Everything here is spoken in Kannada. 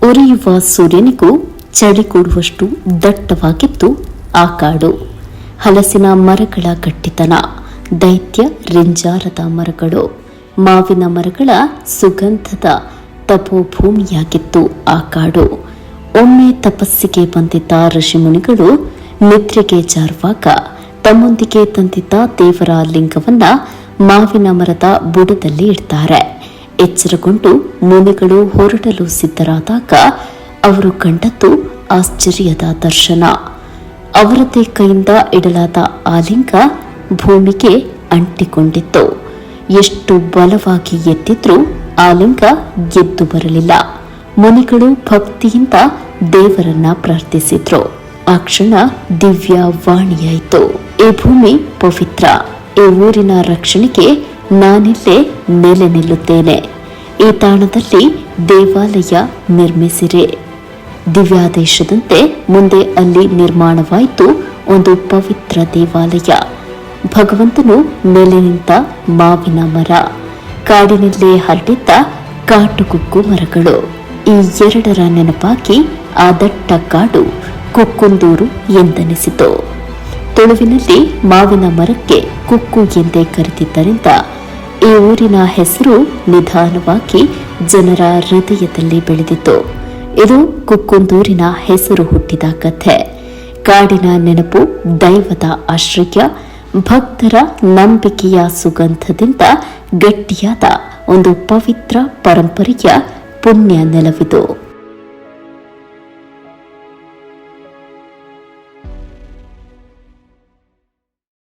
ಉರಿಯುವ ಸೂರ್ಯನಿಗೂ ಚಳಿ ಕೊಡುವಷ್ಟು ದಟ್ಟವಾಗಿತ್ತು ಆ ಕಾಡು. ಹಲಸಿನ ಮರಗಳ ಗಟ್ಟಿತನ, ದೈತ್ಯ ರಿಂಜಾರದ ಮರಗಳು, ಮಾವಿನ ಮರಗಳ ಸುಗಂಧದ ತಪೋಭೂಮಿಯಾಗಿತ್ತು ಆ ಕಾಡು. ಒಮ್ಮೆ ತಪಸ್ಸಿಗೆ ಬಂದಿದ್ದ ಋಷಿಮುನಿಗಳು ನಿದ್ರೆಗೆ ಜಾರುವಾಗ ತಮ್ಮೊಂದಿಗೆ ತಂದಿದ್ದ ದೇವರ ಲಿಂಗವನ್ನ ಮಾವಿನ ಮರದ ಬುಡದಲ್ಲಿ ಇಡ್ತಾರೆ. ಎಚ್ಚರಗೊಂಡು ಮುನಿಗಳು ಹೊರಡಲು ಸಿದ್ಧರಾದಾಗ ಅವರು ಕಂಡದ್ದು ಆಶ್ಚರ್ಯದ ದರ್ಶನ. ಅವರದೇ ಕೈಯಿಂದ ಇಡಲಾದ ಆ ಲಿಂಗ ಭೂಮಿಗೆ ಅಂಟಿಕೊಂಡಿತ್ತು. ಎಷ್ಟು ಬಲವಾಗಿ ಎತ್ತಿದ್ರೂ ಆ ಲಿಂಗ ಎದ್ದು ಬರಲಿಲ್ಲ. ಮುನಿಗಳು ಭಕ್ತಿಯಿಂದ ದೇವರನ್ನ ಪ್ರಾರ್ಥಿಸಿದ್ರು. ಆ ಕ್ಷಣ ದಿವ್ಯ ವಾಣಿಯಾಯಿತು. ಈ ಭೂಮಿ ಪವಿತ್ರ, ಈ ಊರಿನ ರಕ್ಷಣೆಗೆ ನಾನಿಲ್ಲೇ ನೆಲೆ ನಿಲ್ಲುತ್ತೇನೆ. ಈ ತಾಣದಲ್ಲಿ ದೇವಾಲಯ ನಿರ್ಮಿಸಿರೆ. ದಿವ್ಯಾದೇಶದಂತೆ ಮುಂದೆ ಅಲ್ಲಿ ನಿರ್ಮಾಣವಾಯಿತು ಒಂದು ಪವಿತ್ರ ದೇವಾಲಯ. ಭಗವಂತನು ನೆಲೆ ನಿಂತ ಮಾವಿನ ಮರ, ಕಾಡಿನಲ್ಲೇ ಹರಡಿದ್ದ ಕಾಟುಕುಕ್ಕು ಮರಗಳು, ಈ ಎರಡರ ನೆನಪಾಗಿ ಆ ದಟ್ಟ ಕಾಡು ಕುಕ್ಕುಂದೂರು ಎಂದೆನಿಸಿತು. ತುಳುವಿನಲ್ಲಿ ಮಾವಿನ ಮರಕ್ಕೆ ಕುಕ್ಕು ಎಂದೇ ಕರೆದಿದ್ದರಿಂದ ಈ ಊರಿನ ಹೆಸರು ನಿಧಾನವಾಗಿ ಜನರ ಹೃದಯದಲ್ಲಿ ಬೆಳೆದಿತ್ತು. ಇದು ಕುಕ್ಕುಂದೂರಿನ ಹೆಸರು ಹುಟ್ಟಿದ ಕಥೆ. ಕಾಡಿನ ನೆನಪು, ದೈವದ ಆಶ್ರಯ, ಭಕ್ತರ ನಂಬಿಕೆಯ ಸುಗಂಧದಿಂದ ಗಟ್ಟಿಯಾದ ಒಂದು ಪವಿತ್ರ ಪರಂಪರೆಯ ಪುಣ್ಯ ನೆಲವಿದು.